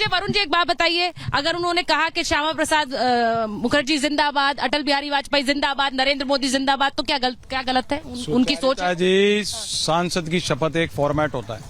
वरुण जी एक बात बताइए, अगर उन्होंने कहा कि श्यामा प्रसाद मुखर्जी जिंदाबाद, अटल बिहारी वाजपेयी जिंदाबाद, नरेंद्र मोदी जिंदाबाद, तो क्या गलत है उनकी सोच? जी, सांसद की शपथ एक फॉर्मेट होता है,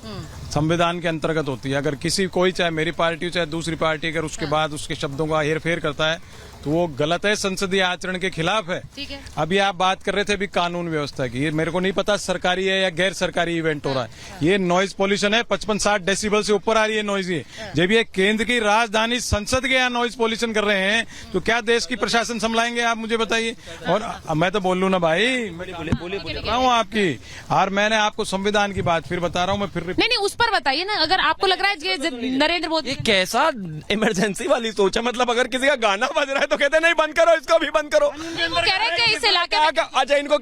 संविधान के अंतर्गत होती है। अगर किसी कोई, चाहे मेरी पार्टी हो चाहे दूसरी पार्टी, अगर उसके बाद उसके शब्दों का हेरफेर करता है तो वो गलत है, संसदीय आचरण के खिलाफ है। ठीक है। अभी आप बात कर रहे थे अभी कानून व्यवस्था की, ये मेरे को नहीं पता सरकारी है या गैर सरकारी इवेंट हो रहा है। ये नॉइज पोल्यूशन है, 55-60 डेसिबल से ऊपर आ रही है नॉइज। ये जब ये केंद्र की राजधानी संसद के यहाँ नॉइज पोल्यूशन कर रहे हैं तो क्या देश की प्रशासन संभलाएंगे, आप मुझे बताइए। और मैं तो बोल लूँ ना भाई, बोले रहा हूँ आपकी, और मैंने आपको संविधान की बात फिर बता रहा हूँ मैं, फिर नहीं उस पर बताइए ना, अगर आपको लग रहा है कि नरेंद्र मोदी, कैसा इमरजेंसी वाली सोच है, मतलब अगर किसी का गाना बज रहा है तो कहते नहीं बंद करो, इसको भी बंद करो। वो कह रहे हैं कि इस इलाके में, अच्छा इनको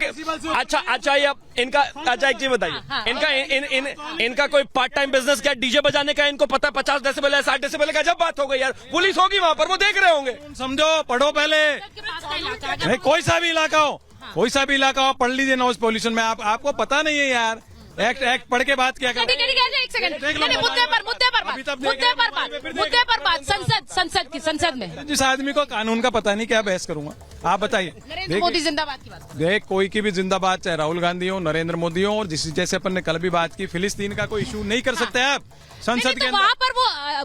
अच्छा ये इनका, अच्छा एक चीज बताइए, इनका कोई पार्ट टाइम बिजनेस क्या डीजे बजाने का, इनको पता 50 डेसिबल है 60 डेसिबल का, जब बात हो गई यार पुलिस होगी वहां पर, वो देख रहे होंगे। समझो, पढ़ो पहले, नहीं कोई सा भी इलाका हो, कोई सा भी इलाका हो, पढ़ लीजिए नॉइज पोल्यूशन में। आपको पता नहीं है यार, एक्ट पढ़ के बात क्या करें। एक सेकंड, मुद्दे पर बात, संसद में जिस आदमी को कानून का पता नहीं, क्या बहस करूंगा, आप बताइए। नरेंद्र मोदी जिंदाबाद की बात, देख कोई की भी जिंदाबाद, चाहे राहुल गांधी हो, नरेंद्र मोदी हो, और जैसे अपन ने कल भी बात की, फिलिस्तीन का कोई इशू नहीं कर सकते आप संसद के अंदर।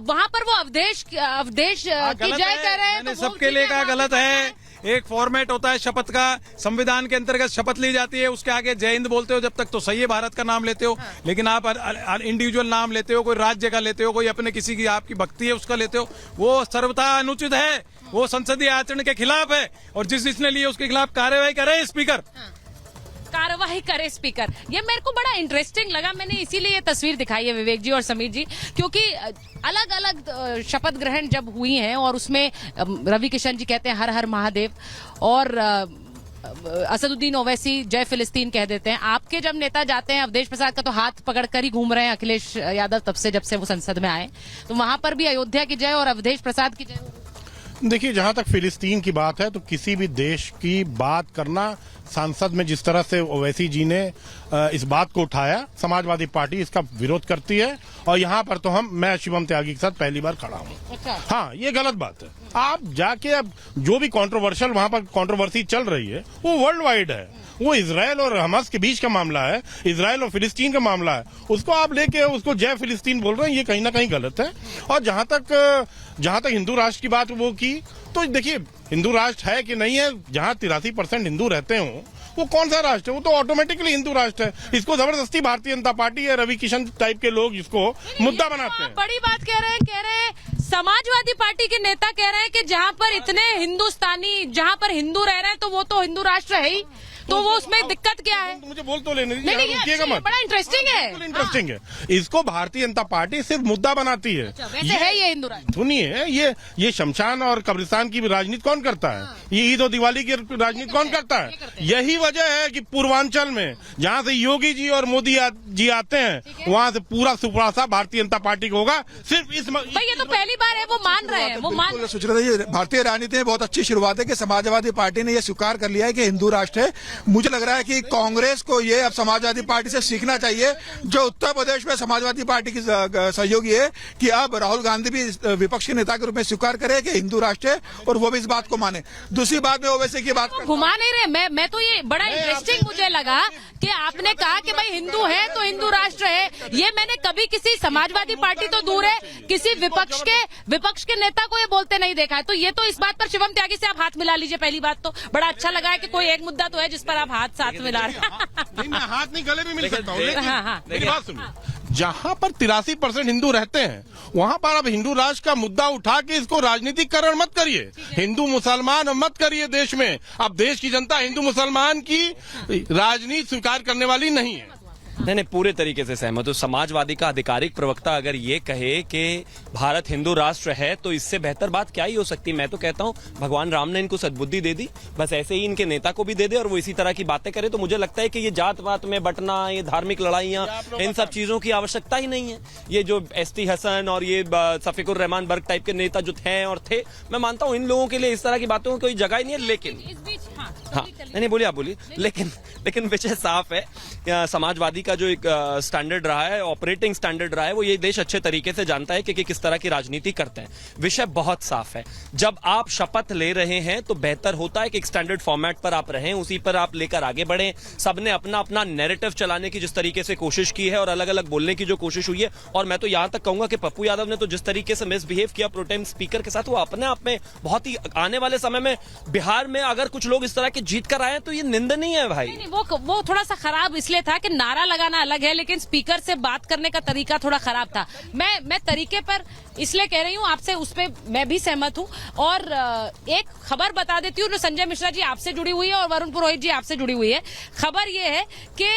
वहाँ पर वो अवधेश की जय कर रहे हैं, सबके लिए का गलत है। एक फॉर्मेट होता है शपथ का, संविधान के अंतर्गत शपथ ली जाती है, उसके आगे जय हिंद बोलते हो जब तक तो सही है, भारत का नाम लेते हो। लेकिन आप इंडिविजुअल नाम लेते हो, कोई राज्य का लेते हो, कोई अपने किसी की आपकी भक्ति है उसका लेते हो, वो सर्वथा अनुचित है, वो संसदीय आचरण के खिलाफ है। और जिसने लिए उसके खिलाफ कार्रवाई करे स्पीकर, कार्यवाही करे स्पीकर। ये मेरे को बड़ा इंटरेस्टिंग लगा, मैंने इसीलिए ये तस्वीर दिखाई है विवेक जी और समीर जी, क्योंकि अलग अलग शपथ ग्रहण जब हुई हैं और उसमें रवि किशन जी कहते हैं हर हर महादेव, और असदुद्दीन ओवैसी जय फिलिस्तीन कह देते हैं। आपके जब नेता जाते हैं, अवधेश प्रसाद का तो हाथ पकड़कर ही घूम रहे हैं अखिलेश यादव तब से, जब से वो संसद में आए, तो वहां पर भी अयोध्या की जय और अवधेश प्रसाद की जय। देखिए, जहां तक फिलिस्तीन की बात है तो किसी भी देश की बात करना, सांसद में जिस तरह से ओवैसी जी ने इस बात को उठाया, समाजवादी पार्टी इसका विरोध करती है। और यहाँ पर तो मैं शिवम त्यागी के साथ पहली बार खड़ा हूँ। अच्छा। हाँ, ये गलत बात है। आप जाके अब जो भी कंट्रोवर्शियल वहां पर कंट्रोवर्सी चल रही है वो वर्ल्ड वाइड है, वो इजराइल और हमास के बीच का मामला है, इजराइल और फिलिस्तीन का मामला है, उसको आप लेके उसको जय फिलिस्तीन बोल रहे हैं, ये कहीं ना कहीं गलत है। और जहां तक हिंदू राष्ट्र की बात वो की, तो देखिए हिंदू राष्ट्र है कि नहीं है, जहां 83% हिंदू रहते हो वो कौन सा राष्ट्र है, वो तो ऑटोमेटिकली हिंदू राष्ट्र है। इसको जबरदस्ती भारतीय जनता पार्टी या रवि किशन टाइप के लोग इसको मुद्दा बनाते हैं। बड़ी बात कह रहे हैं समाजवादी पार्टी के नेता कह रहे हैं कि जहां पर इतने हिंदुस्तानी, जहां पर हिंदू रह रहे हैं तो वो तो हिंदू राष्ट्र है ही, तो वो उसमें दिक्कत क्या है? मुझे बोल तो लेने दीजिए, रुकिएगा मत। बड़ा इंटरेस्टिंग है, इंटरेस्टिंग है। इसको भारतीय जनता पार्टी सिर्फ मुद्दा बनाती है। वैसे है ये हिंदू राष्ट्र। सुनिए, ये शमशान और कब्रिस्तान की राजनीति कौन करता है? ये ईद और दिवाली की राजनीति कौन करता है? यही वजह है कि पूर्वांचल में जहाँ से योगी जी और मोदी जी आते हैं, वहाँ से पूरा सुपरासा भारतीय जनता पार्टी को होगा। सिर्फ इस ये तो पहली बार है, वो मान रहे हैं, वो मान सोच रहे थे। भारतीय राजनीति में बहुत अच्छी शुरुआत है कि समाजवादी पार्टी ने यह स्वीकार कर लिया है कि हिंदू राष्ट्र है। मुझे लग रहा है कि कांग्रेस को ये अब समाजवादी पार्टी से सीखना चाहिए, जो उत्तर प्रदेश में समाजवादी पार्टी की सहयोगी है, कि अब राहुल गांधी भी विपक्ष के नेता के रूप में स्वीकार करे कि हिंदू राष्ट्र है और वो भी इस बात को माने। दूसरी बात में ओवैसी की बात घुमा नहीं रहे। मैं तो ये बड़ा इंटरेस्टिंग मुझे लगा कि आपने कहा कि भाई हिंदू है तो हिंदू राष्ट्र है। ये मैंने कभी किसी समाजवादी पार्टी तो दूर है, किसी विपक्ष के नेता को ये बोलते नहीं देखा है। तो ये तो इस बात पर शिवम त्यागी से आप हाथ मिला लीजिए। पहली बात तो बड़ा अच्छा लगा है कि कोई एक मुद्दा तो है जिस पर आप हाथ साथ मिला रहे हैं। मैं हाथ नहीं, गले भी मिल सकता हूँ। मेरी बात सुनिए, जहाँ पर 83% हिंदू रहते हैं वहाँ पर अब हिंदू राष्ट्र का मुद्दा उठा के इसको राजनीतिकरण मत करिए, हिंदू मुसलमान मत करिए देश में। अब देश की जनता हिंदू मुसलमान की राजनीति स्वीकार करने वाली नहीं है। नहीं, पूरे तरीके से सहमत हूँ। समाजवादी का आधिकारिक प्रवक्ता अगर ये कहे कि भारत हिंदू राष्ट्र है तो इससे बेहतर बात क्या ही हो सकती है। मैं तो कहता हूँ भगवान राम ने इनको सद्बुद्धि दे दी, बस ऐसे ही इनके नेता को भी दे दे और वो इसी तरह की बातें करे। तो मुझे लगता है कि ये जात पात में बंटना, ये धार्मिक लड़ाइयाँ, इन सब चीजों की आवश्यकता ही नहीं है। ये जो एसटी हसन और ये शफीकुर रहमान बर्ग टाइप के नेता जो हैं और थे, मैं मानता हूँ इन लोगों के लिए इस तरह की बातों की कोई जगह ही नहीं है। लेकिन हाँ नहीं बोलिए, आप बोलिए। लेकिन विषय साफ है, समाजवादी का जो एक स्टैंडर्ड रहा है, ऑपरेटिंग स्टैंडर्ड रहा है, वो ये देश अच्छे तरीके से जानता है कि किस तरह की राजनीति करते हैं। विषय बहुत साफ है, जब आप शपथ ले रहे हैं तो बेहतर होता है कि एक स्टैंडर्ड फॉर्मेट पर आप रहें, उसी पर आप लेकर आगे बढ़ें। सबने अपना अपना नैरेटिव चलाने की जिस तरीके से कोशिश की है और अलग अलग बोलने की जो कोशिश हुई है, और मैं तो यहां तक कहूंगा कि पप्पू यादव ने तो जिस तरीके से मिसबिहेव किया प्रोटेम स्पीकर के साथ, वो अपने आप में बहुत ही, आने वाले समय में बिहार में अगर कुछ लोग इस तरह के जीत कर आए तो ये निंदनीय है भाई। नहीं, वो थोड़ा सा खराब इसलिए था कि नारा लगाना अलग है, लेकिन स्पीकर से बात करने का तरीका थोड़ा खराब था। मैं तरीके पर इसलिए कह रही हूँ, आपसे उस पे मैं भी सहमत हूँ। और एक खबर बता देती हूँ, संजय मिश्रा जी आपसे जुड़ी हुई है और वरुण पुरोहित जी आपसे जुड़ी हुई है। खबर ये है कि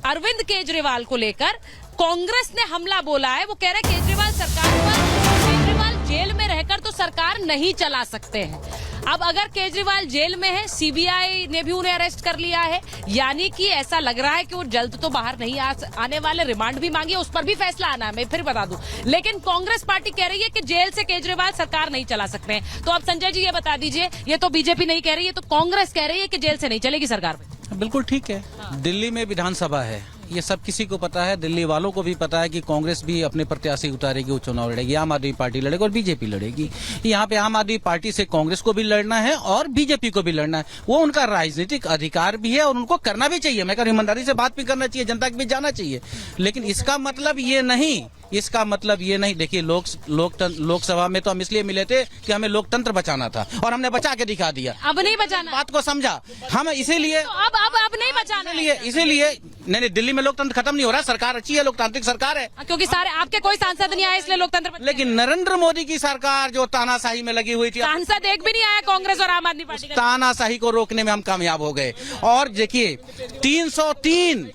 अरविंद केजरीवाल को लेकर कांग्रेस ने हमला बोला है। वो कह रहे केजरीवाल सरकार पर, केजरीवाल जेल में रहकर तो सरकार नहीं चला सकते हैं। अब अगर केजरीवाल जेल में है, सीबीआई ने भी उन्हें अरेस्ट कर लिया है, यानी कि ऐसा लग रहा है कि वो जल्द तो बाहर नहीं आने वाले। रिमांड भी मांगी, उस पर भी फैसला आना है, मैं फिर बता दूं। लेकिन कांग्रेस पार्टी कह रही है कि जेल से केजरीवाल सरकार नहीं चला सकते हैं। तो अब संजय जी ये बता दीजिए, ये तो बीजेपी नहीं कह रही है, तो कांग्रेस कह रही है कि जेल से नहीं चलेगी सरकार। बिल्कुल ठीक है। दिल्ली में विधानसभा है, ये सब किसी को पता है, दिल्ली वालों को भी पता है कि कांग्रेस भी अपने प्रत्याशी उतारेगी, वो चुनाव लड़ेगी, आम आदमी पार्टी लड़ेगी और बीजेपी लड़ेगी। यहाँ पे आम आदमी पार्टी से कांग्रेस को भी लड़ना है और बीजेपी को भी लड़ना है। वो उनका राजनीतिक अधिकार भी है और उनको करना भी चाहिए। मैं कह ईमानदारी से बात भी करना चाहिए, जनता के बीच जाना चाहिए। लेकिन इसका मतलब ये नहीं, देखिए लोकसभा में तो हम इसलिए मिले थे कि हमें लोकतंत्र बचाना था और हमने बचा के दिखा दिया। अब नहीं बचाना, बात को समझा हम, इसीलिए तो अब नहीं बचाना, इसीलिए नहीं, दिल्ली में लोकतंत्र खत्म नहीं हो रहा। सरकार अच्छी है, लोकतांत्रिक सरकार है, क्योंकि सारे आपके कोई सांसद नहीं आए इसलिए लोकतंत्र। लेकिन नरेंद्र मोदी की सरकार जो तानाशाही में लगी हुई थी, सांसद एक भी नहीं आया कांग्रेस और आम आदमी पार्टी का। तानाशाही को रोकने में हम कामयाब हो गए। और देखिए 303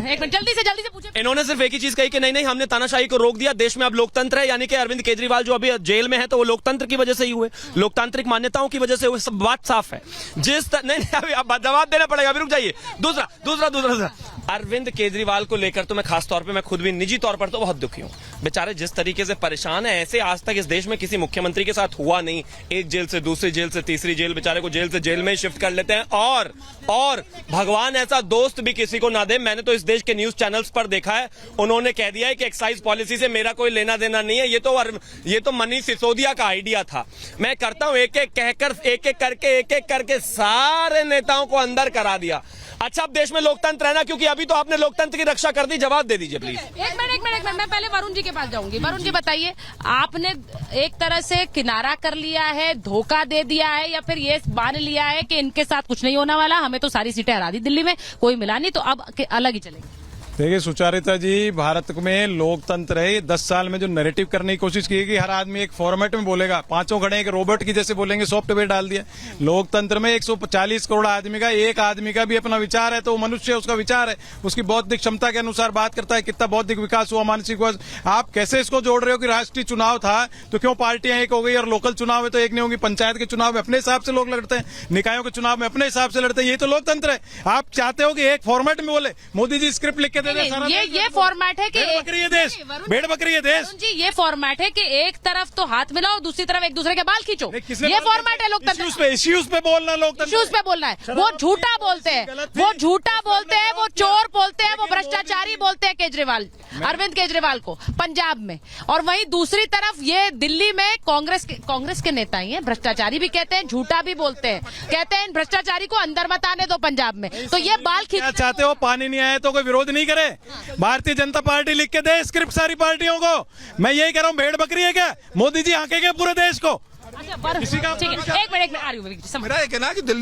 एक मिनट जल्दी से पूछे। इन्होंने सिर्फ एक ही चीज कही कि नहीं हमने तानाशाही को रोक दिया, देश में अब लोकतंत्र है, यानी कि अरविंद केजरीवाल जो अभी जेल में है तो वो लोकतंत्र की वजह से ही हुए, लोकतांत्रिक मान्यताओं की वजह से हुए। सब बात साफ है। नहीं अभी आप जवाब देना पड़ेगा, अभी रुक जाइए। दूसरा अरविंद केजरीवाल को लेकर तो मैं खास तौर पे, मैं खुद भी निजी तौर पर तो बहुत दुखी हूं। बेचारे जिस तरीके से परेशान है, ऐसे आज तक इस देश में किसी मुख्यमंत्री के साथ हुआ नहीं। एक जेल से दूसरी जेल से तीसरी जेल, बेचारे को जेल से जेल में ही शिफ्ट कर लेते हैं। और भगवान ऐसा दोस्त भी किसी को ना दे। मैंने तो इस देश के न्यूज चैनल्स पर देखा है, उन्होंने कह दिया है कि एक्साइज पॉलिसी से मेरा कोई लेना देना नहीं है, ये तो मनीष सिसोदिया का आइडिया था। मैं करता हूं एक एक करके सारे नेताओं को अंदर करा दिया। अच्छा, अब देश में लोकतंत्र है ना, क्योंकि अभी तो आपने लोकतंत्र की रक्षा कर दी। जवाब दे दीजिए प्लीज। एक मिनट मैं पहले वरुण जी के पास जाऊंगी। वरुण जी बताइए, आपने एक तरह से किनारा कर लिया है, धोखा दे दिया है, या फिर ये मान लिया है कि इनके साथ कुछ नहीं होने वाला, हमें तो सारी सीटें हरा दी दिल्ली में, कोई मिला नहीं, तो अब अलग ही चलेगी? देखिए सुचारिता जी, भारत में लोकतंत्र है। 10 साल में जो नैरेटिव करने की कोशिश की है कि हर आदमी एक फॉर्मेट में बोलेगा, पांचों खड़े एक रोबोट की जैसे बोलेंगे, सॉफ्टवेयर डाल दिया। लोकतंत्र में 140 करोड़ आदमी का, एक आदमी का भी अपना विचार है, तो वो मनुष्य, उसका विचार है, उसकी बौद्धिक क्षमता के अनुसार बात करता है, कितना बौद्धिक विकास हुआ, मानसिक विकास। आप कैसे इसको जोड़ रहे हो कि राष्ट्रीय चुनाव था तो क्यों पार्टियां एक हो गई और लोकल चुनाव है तो एक नहीं होगी? पंचायत के चुनाव में अपने हिसाब से लोग लड़ते हैं, निकायों के चुनाव में अपने हिसाब से लड़ते हैं। ये तो लोकतंत्र है। आप चाहते हो कि एक फॉर्मेट में बोले, मोदी जी स्क्रिप्ट लिख के दे दे, सारा ये फॉर्मेट है कि भेड़ बकरी है देश, भेड़ बकरी है देश। जी, ये फॉर्मेट है कि एक तरफ तो हाथ मिलाओ, दूसरी तरफ एक दूसरे के बाल खींचो। ये फॉर्मेट है लोकतंत्र। इश्यूज पे बोलना, लोकतंत्र इश्यूज पे बोलना है। वो झूठा बोलते हैं, वो चोर बोलते हैं, वो भ्रष्टाचारी बोलते हैं केजरीवाल, अरविंद केजरीवाल को पंजाब में। और वहीं दूसरी तरफ ये दिल्ली में कांग्रेस के नेता ही हैं, भ्रष्टाचारी भी कहते हैं, झूठा भी बोलते हैं, कहते हैं भ्रष्टाचारी को अंदर मत आने दो पंजाब में। तो ये बाल खींच चाहते हो, पानी नहीं आए तो कोई विरोध नहीं करे। भारतीय जनता पार्टी लिख के दे स्क्रिप्ट सारी पार्टियों को। मैं यही कह रहा हूँ, भेड़ बकरी है क्या? मोदी जी आंकेंगे पूरे देश को। अच्छा, ठीक है, एक मिनट आ रही हूँ। मेरा ये कहना है कि दिल्ली